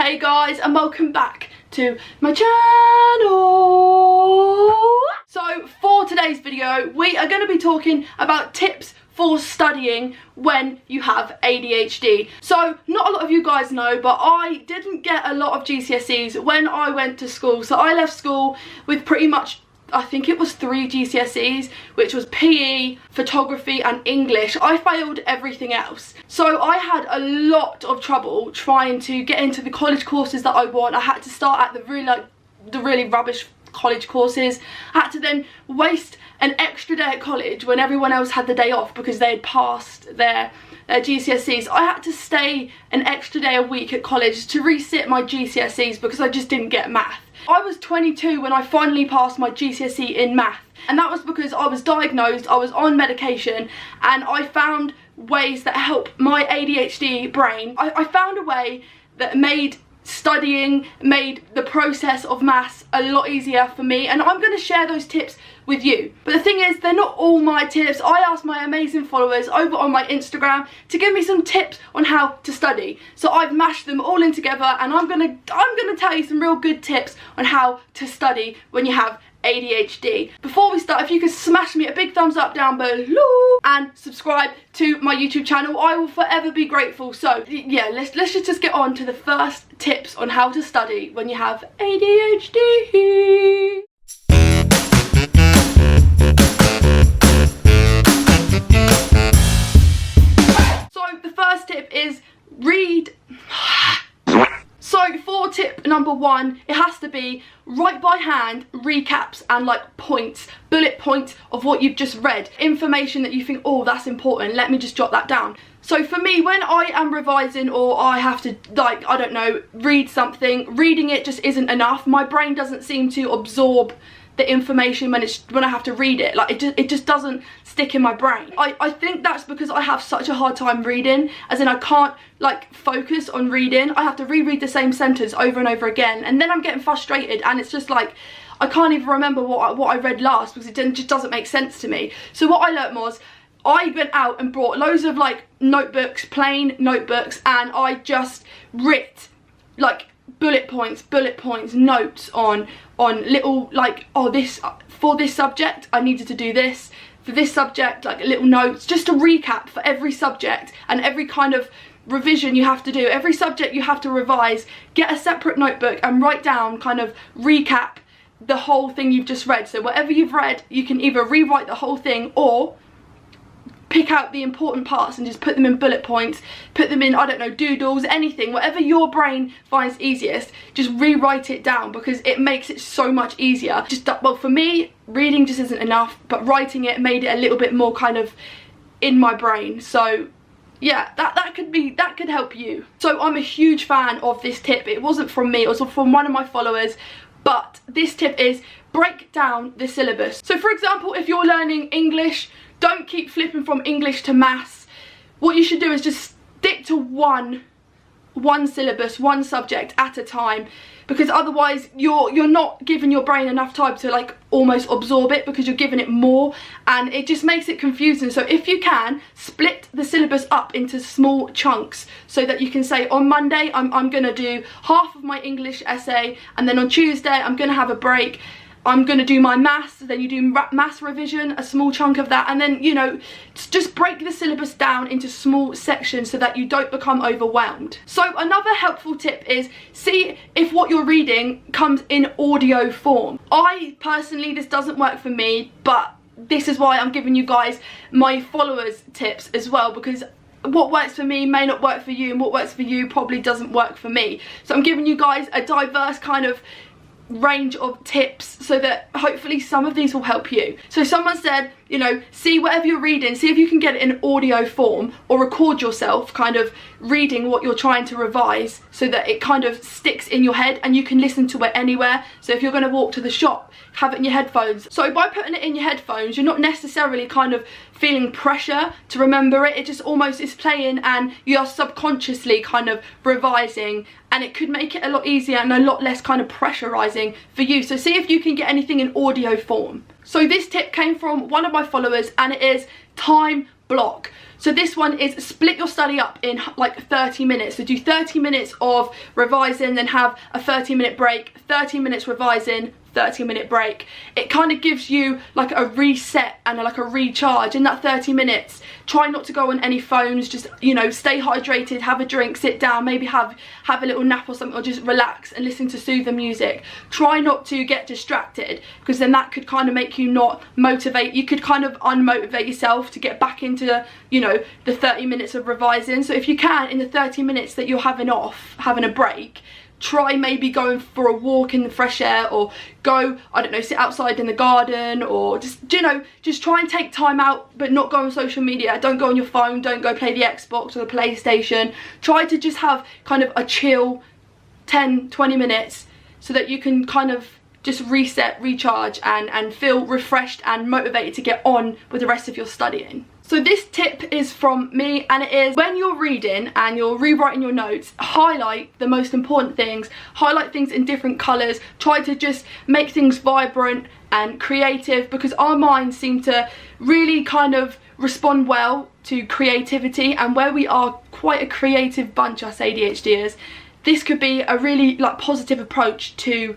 Hey guys, and welcome back to my channel. So for today's video, we are going to be talking about tips for studying when you have ADHD. So not a lot of you guys know, but I didn't get a lot of GCSEs when I went to school. So I left school with pretty much, I think it was 3 GCSEs, which was PE, photography and English. I failed everything else. So I had a lot of trouble trying to get into the college courses that I want. I had to start at the really rubbish college courses. I had to then waste an extra day at college when everyone else had the day off because they had passed their GCSEs. I had to stay an extra day a week at college to resit my GCSEs because I just didn't get math. I was 22 when I finally passed my GCSE in math, and that was because I was diagnosed, I was on medication, and I found ways that help my ADHD brain. I found a way that made studying, made the process of maths a lot easier for me, and I'm going to share those tips with you. But the thing is, they're not all my tips. I asked my amazing followers over on my Instagram to give me some tips on how to study. So I've mashed them all in together, and I'm gonna tell you some real good tips on how to study when you have ADHD. Before we start, if you could smash me a big thumbs up down below and subscribe to my YouTube channel, I will forever be grateful. So yeah, let's just get on to the first tips on how to study when you have ADHD. So the first tip is read. So for tip number 1, it has to be write by hand recaps and like points, bullet points of what you've just read. Information that you think, oh, that's important, let me just jot that down. So for me, when I am revising or I have to, like, I don't know, read something, reading it just isn't enough. My brain doesn't seem to absorb the information when I have to read it. Like it just doesn't stick in my brain. I think that's because I have such a hard time reading, as in I can't like focus on reading. I have to reread the same sentence over and over again, and then I'm getting frustrated, and it's just like I can't even remember what I read last because it just doesn't make sense to me. So what I learnt was I went out and brought loads of like notebooks, plain notebooks, and I just writ like bullet points, notes on little like, oh, this for this subject I needed to do this, for this subject like little notes, just a recap for every subject and every kind of revision you have to do, every subject you have to revise. Get a separate notebook and write down, kind of recap the whole thing you've just read. So whatever you've read, you can either rewrite the whole thing or pick out the important parts and just put them in bullet points, put them in, I don't know, doodles, anything, whatever your brain finds easiest, just rewrite it down because it makes it so much easier. Well, for me, reading just isn't enough, but writing it made it a little bit more kind of in my brain. So yeah, that could help you. So I'm a huge fan of this tip. It wasn't from me, it was from one of my followers, but this tip is break down the syllabus. So for example, if you're learning English, don't keep flipping from English to maths. What you should do is just stick to one syllabus, one subject at a time, because otherwise you're not giving your brain enough time to like almost absorb it, because you're giving it more and it just makes it confusing. So if you can, split the syllabus up into small chunks so that you can say, on Monday I'm gonna do half of my English essay, and then on Tuesday I'm gonna have a break, I'm going to do my maths, then you do maths revision, a small chunk of that, and then, you know, just break the syllabus down into small sections so that you don't become overwhelmed. So another helpful tip is see if what you're reading comes in audio form. I personally, this doesn't work for me, but this is why I'm giving you guys my followers tips as well, because what works for me may not work for you, and what works for you probably doesn't work for me. So I'm giving you guys a diverse kind of range of tips so that hopefully some of these will help you. So someone said, you know, see whatever you're reading, see if you can get it in audio form, or record yourself kind of reading what you're trying to revise so that it kind of sticks in your head and you can listen to it anywhere. So if you're going to walk to the shop, have it in your headphones. So by putting it in your headphones, you're not necessarily kind of feeling pressure to remember it. It just almost is playing and you are subconsciously kind of revising, and it could make it a lot easier and a lot less kind of pressurizing for you. So see if you can get anything in audio form. So this tip came from one of my followers, and it is time block. So this one is split your study up in like 30 minutes. So do 30 minutes of revising, then have a 30-minute break, 30 minutes revising, 30-minute break. It kind of gives you like a reset and like a recharge in that 30 minutes. Try not to go on any phones, just, you know, stay hydrated, have a drink, sit down, maybe have a little nap or something, or just relax and listen to soothing music. Try not to get distracted, because then that could kind of make you not motivate. You could kind of unmotivate yourself to get back into, you know, the 30 minutes of revising. So if you can, in the 30 minutes that you're having a break, try maybe going for a walk in the fresh air, or go, I don't know, sit outside in the garden, or just, you know, just try and take time out, but not go on social media. Don't go on your phone, don't go play the Xbox or the PlayStation. Try to just have kind of a chill 10-20 minutes so that you can kind of just reset, recharge, and feel refreshed and motivated to get on with the rest of your studying. So this tip is from me, and it is, when you're reading and you're rewriting your notes, highlight the most important things, highlight things in different colours, try to just make things vibrant and creative, because our minds seem to really kind of respond well to creativity, and where we are quite a creative bunch, us ADHDers, this could be a really like positive approach to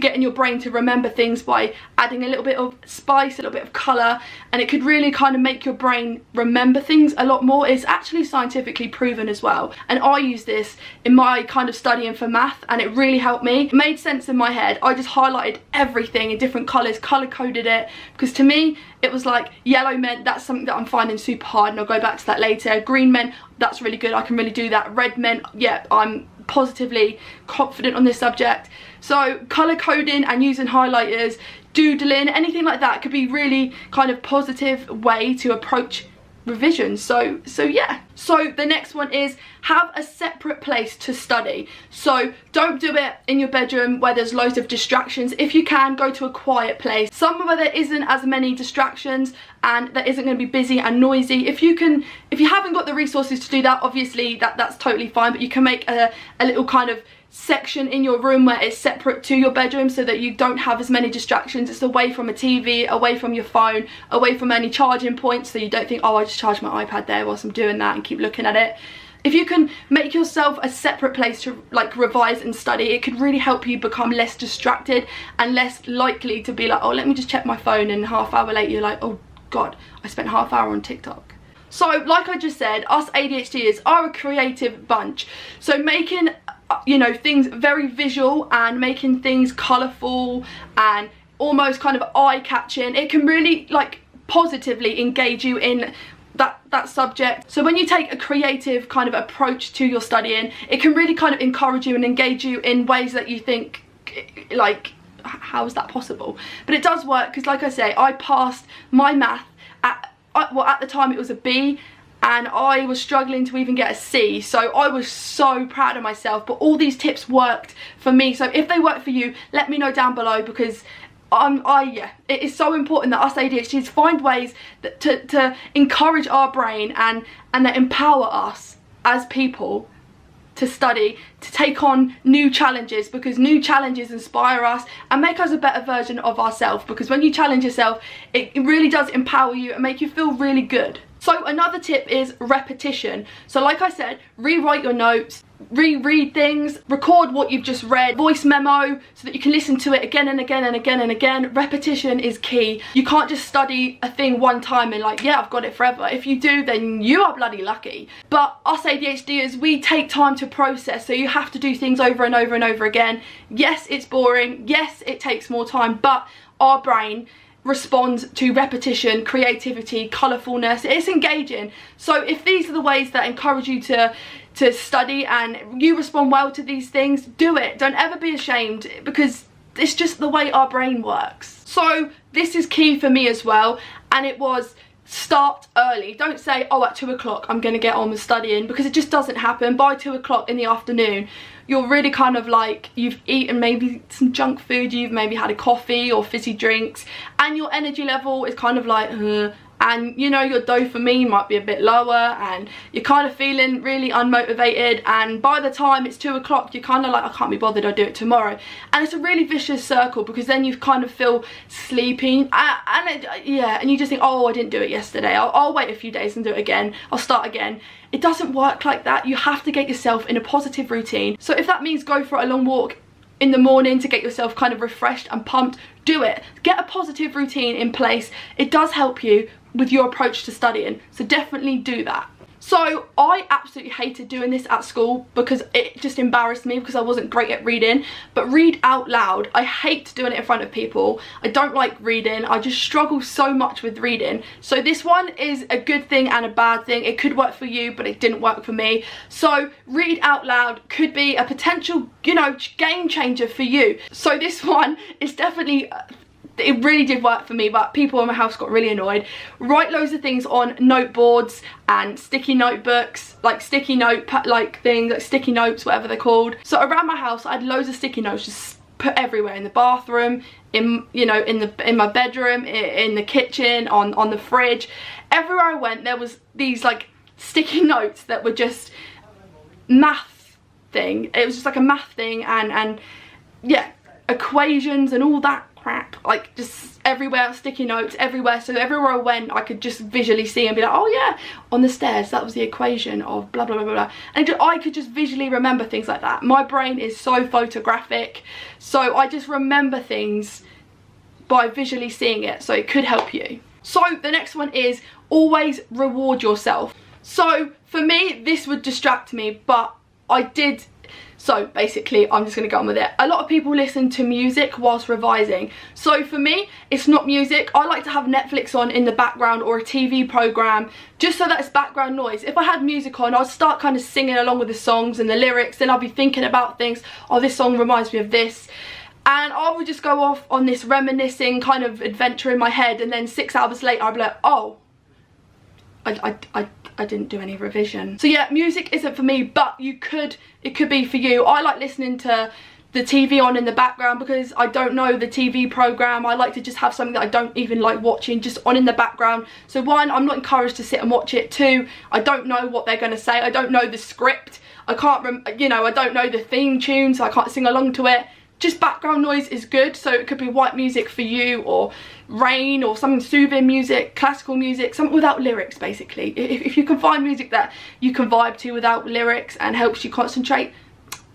getting your brain to remember things by adding a little bit of spice, a little bit of colour, and it could really kind of make your brain remember things a lot more. It's actually scientifically proven as well, and I use this in my kind of studying for math, and it really helped me. It made sense in my head. I just highlighted everything in different colours, colour coded it, because to me it was like yellow meant that's something that I'm finding super hard, and I'll go back to that later. Green meant that's really good, I can really do that. Red meant, yeah, I'm positively confident on this subject. So colour coding and using highlighters, doodling, anything like that could be really kind of positive way to approach revision. So yeah. So the next one is have a separate place to study. So don't do it in your bedroom where there's loads of distractions. If you can, go to a quiet place, somewhere where there isn't as many distractions and that isn't going to be busy and noisy. If you haven't got the resources to do that, obviously that's totally fine, but you can make a little kind of section in your room where it's separate to your bedroom, so that you don't have as many distractions. It's away from a TV, away from your phone, away from any charging points, so you don't think, oh, I just charge my iPad there whilst I'm doing that, and keep looking at it. If you can make yourself a separate place to like revise and study, it could really help you become less distracted and less likely to be like, oh, let me just check my phone, and half hour later you're like, oh god, I spent half hour on TikTok. So like I just said, us ADHDers are a creative bunch, so making, you know, things very visual and making things colourful and almost kind of eye-catching, it can really like positively engage you in that subject. So when you take a creative kind of approach to your studying, it can really kind of encourage you and engage you in ways that you think, like, how is that possible? But it does work, because like I say, I passed my math at the time it was a B, and I was struggling to even get a C, so I was so proud of myself. But all these tips worked for me, so if they work for you, let me know down below, because yeah, it is so important that us ADHDs find ways that to encourage our brain and that empower us as people to study, to take on new challenges, because new challenges inspire us and make us a better version of ourselves. Because when you challenge yourself, it really does empower you and make you feel really good. So another tip is repetition. So like I said, rewrite your notes, reread things, record what you've just read, voice memo so that you can listen to it again and again and again and again. Repetition is key. You can't just study a thing one time and like, yeah, I've got it forever. If you do, then you are bloody lucky. But us ADHDers, we take time to process, so you have to do things over and over and over again. Yes, it's boring. Yes, it takes more time, but our brain responds to repetition, creativity, colourfulness. It's engaging. So if these are the ways that encourage you to study and you respond well to these things, do it. Don't ever be ashamed, because it's just the way our brain works. So this is key for me as well, and it was start early. Don't say, oh, at 2 o'clock I'm gonna get on with studying, because it just doesn't happen. By 2 o'clock in the afternoon, you're really kind of like, you've eaten maybe some junk food, you've maybe had a coffee or fizzy drinks, and your energy level is kind of like, and you know your dopamine might be a bit lower and you're kind of feeling really unmotivated, and by the time it's 2 o'clock you're kind of like, I can't be bothered, I'll do it tomorrow. And it's a really vicious circle, because then you kind of feel sleepy and you just think, oh, I didn't do it yesterday, I'll wait a few days and do it again, I'll start again. It doesn't work like that. You have to get yourself in a positive routine. So if that means go for a long walk in the morning to get yourself kind of refreshed and pumped, do it. Get a positive routine in place. It does help you with your approach to studying, so definitely do that. So I absolutely hated doing this at school because it just embarrassed me, because I wasn't great at reading. But read out loud, I hate doing it in front of people. I don't like reading, I just struggle so much with reading. So this one is a good thing and a bad thing. It could work for you, but it didn't work for me. So read out loud could be a potential, you know, game changer for you. So this one is definitely, it really did work for me, but people in my house got really annoyed. Write loads of things on note boards and sticky notebooks, like sticky note like things, like sticky notes, whatever they're called. So around my house I had loads of sticky notes just put everywhere, in the bathroom, in, you know, in my bedroom, in the kitchen, on the fridge. Everywhere I went there was these like sticky notes that were just math thing. It was just like a math thing, and yeah, equations and all that crap, like just everywhere, sticky notes everywhere. So everywhere I went I could just visually see and be like, oh yeah, on the stairs that was the equation of blah blah blah blah blah. And I could just visually remember things like that. My brain is so photographic, so I just remember things by visually seeing it, so it could help you. So the next one is always reward yourself. So for me this would distract me, but I did. So basically, I'm just going to go on with it. A lot of people listen to music whilst revising. So for me, it's not music. I like to have Netflix on in the background, or a TV program, just so that it's background noise. If I had music on, I'd start kind of singing along with the songs and the lyrics. Then I'll be thinking about things. Oh, this song reminds me of this. And I would just go off on this reminiscing kind of adventure in my head. And then 6 hours later, I'd be like, oh, I didn't do any revision. So yeah, music isn't for me, but it could be for you. I like listening to the TV on in the background because I don't know the TV program. I like to just have something that I don't even like watching just on in the background. So one, I'm not encouraged to sit and watch it. Two, I don't know what they're going to say. I don't know the script. I can't, you know, I don't know the theme tune, so I can't sing along to it. Just background noise is good, so it could be white music for you, or rain, or something soothing music, classical music, something without lyrics basically. If you can find music that you can vibe to without lyrics and helps you concentrate,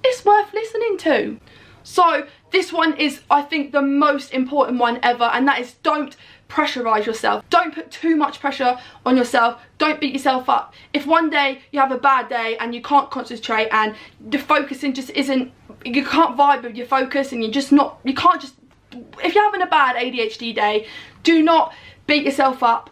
it's worth listening to. So this one is, I think, the most important one ever, and that is don't pressurize yourself. Don't put too much pressure on yourself. Don't beat yourself up. If one day you have a bad day and you can't concentrate and the focusing just isn't, you can't vibe with your focus, and you're just not, you can't just, if you're having a bad ADHD day, do not beat yourself up.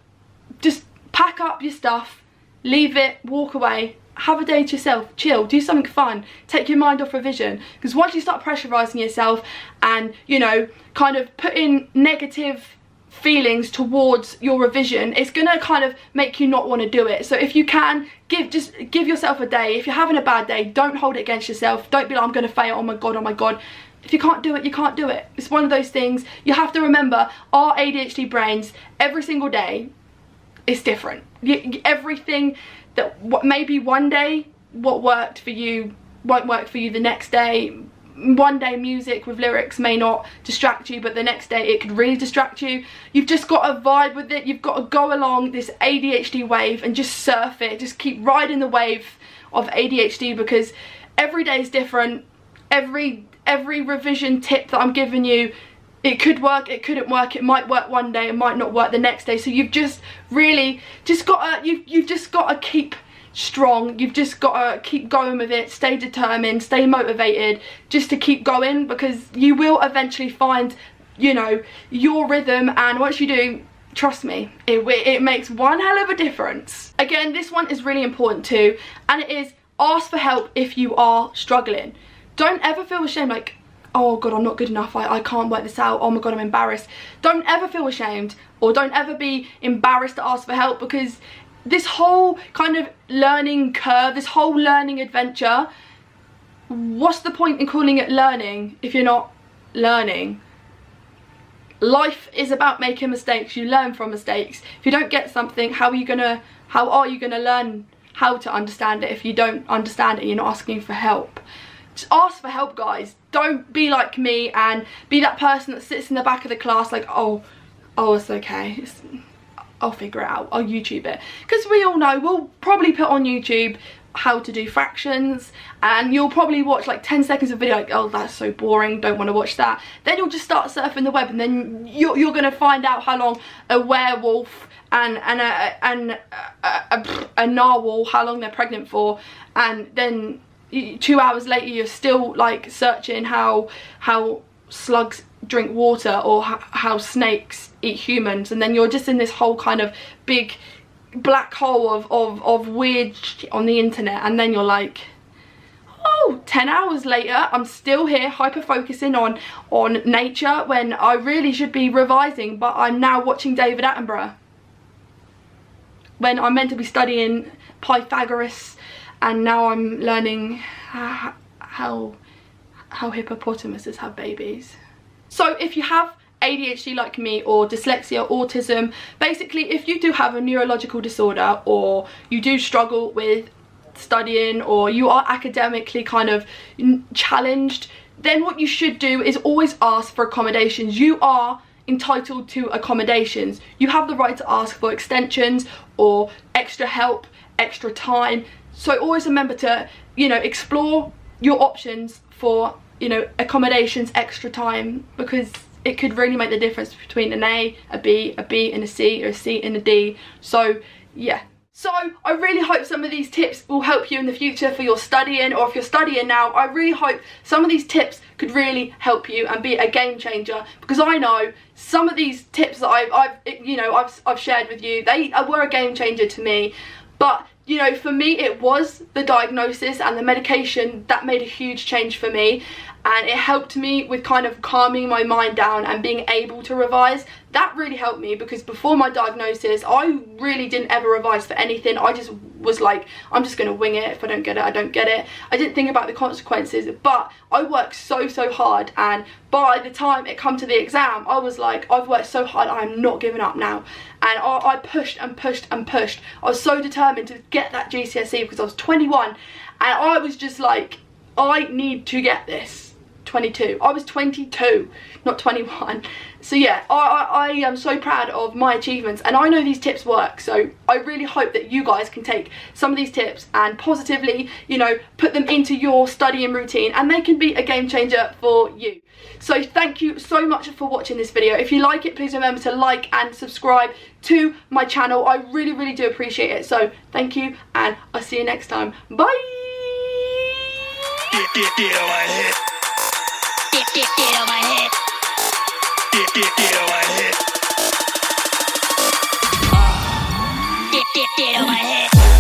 Just pack up your stuff, leave it, walk away, have a day to yourself, chill, do something fun, take your mind off revision. Because once you start pressurizing yourself and, you know, kind of putting negative feelings towards your revision, it's gonna kind of make you not want to do it. So if you can, just give yourself a day. If you're having a bad day, don't hold it against yourself. Don't be like, I'm gonna fail, oh my god, oh my god. If you can't do it, you can't do it. It's one of those things. You have to remember, our ADHD brains, every single day is different. Everything that maybe one day what worked for you won't work for you the next day. One day music with lyrics may not distract you, but the next day it could really distract you. You've just got to vibe with it. You've got to go along this ADHD wave and just surf it. Just keep riding the wave of ADHD, because every day is different. Every revision tip that I'm giving you, it could work, it couldn't work, it might work one day, it might not work the next day. So you've just really just got to, you've just got to keep strong. You've just got to keep going with it, stay determined, stay motivated, just to keep going, because you will eventually find, you know, your rhythm. And once you do, trust me, it makes one hell of a difference. Again, this one is really important too, and it is ask for help if you are struggling. Don't ever feel ashamed, like, oh god, I'm not good enough, I can't work this out, oh my god, I'm embarrassed. Don't ever feel ashamed, or don't ever be embarrassed to ask for help, because this whole kind of learning curve, this whole learning adventure, what's the point in calling it learning if you're not learning? life is about making mistakes. You learn from mistakes. If you don't get something, how are you gonna learn how to understand it if you don't understand it and you're not asking for help? Just ask for help, guys. Don't be like me and be that person that sits in the back of the class like, oh, it's okay. I'll figure it out. I'll YouTube it. Because we all know, we'll probably put on YouTube how to do fractions, and you'll probably watch like 10 seconds of video like, oh, that's so boring, don't want to watch that. Then you'll just start surfing the web, and then you're going to find out how long a werewolf and a narwhal, how long they're pregnant for, and then 2 hours later you're still like searching how slugs drink water, or how snakes eat humans, and then you're just in this whole kind of big black hole of weird shit on the internet, and then you're like, oh, 10 hours later I'm still here hyper focusing on nature when I really should be revising, but I'm now watching David Attenborough when I'm meant to be studying Pythagoras, and now I'm learning how hippopotamuses have babies. So if you have ADHD like me, or dyslexia, autism, basically if you do have a neurological disorder, or you do struggle with studying, or you are academically kind of challenged, then what you should do is always ask for accommodations. You are entitled to accommodations. You have the right to ask for extensions or extra help, extra time. So always remember to, you know, explore your options for, you know, accommodations, extra time, because it could really make the difference between an A, a B and a C, or a C and a D. So yeah. So I really hope some of these tips will help you in the future for your studying, or if you're studying now, I really hope some of these tips could really help you and be a game changer, because I know some of these tips that I've shared with you, they were a game changer to me. But you know, for me it was the diagnosis and the medication that made a huge change for me, and it helped me with kind of calming my mind down and being able to revise. That really helped me, because before my diagnosis I really didn't ever revise for anything. I just was like, I'm just gonna wing it. If I don't get it, I don't get it. I didn't think about the consequences, but I worked so hard, and by the time it come to the exam I was like, I've worked so hard, I'm not giving up now. And I pushed and pushed and pushed. I was so determined to get that GCSE because I was 21, and I was just like, I need to get this. 22. I was 22, not 21. So yeah, I am so proud of my achievements, and I know these tips work, so I really hope that you guys can take some of these tips and positively, you know, put them into your studying routine, and they can be a game changer for you. So thank you so much for watching this video. If you like it, please remember to like and subscribe to my channel. I really do appreciate it. So thank you, and I'll see you next time. Bye. Get on my head. Get on my head. Get on my head. Get on my head.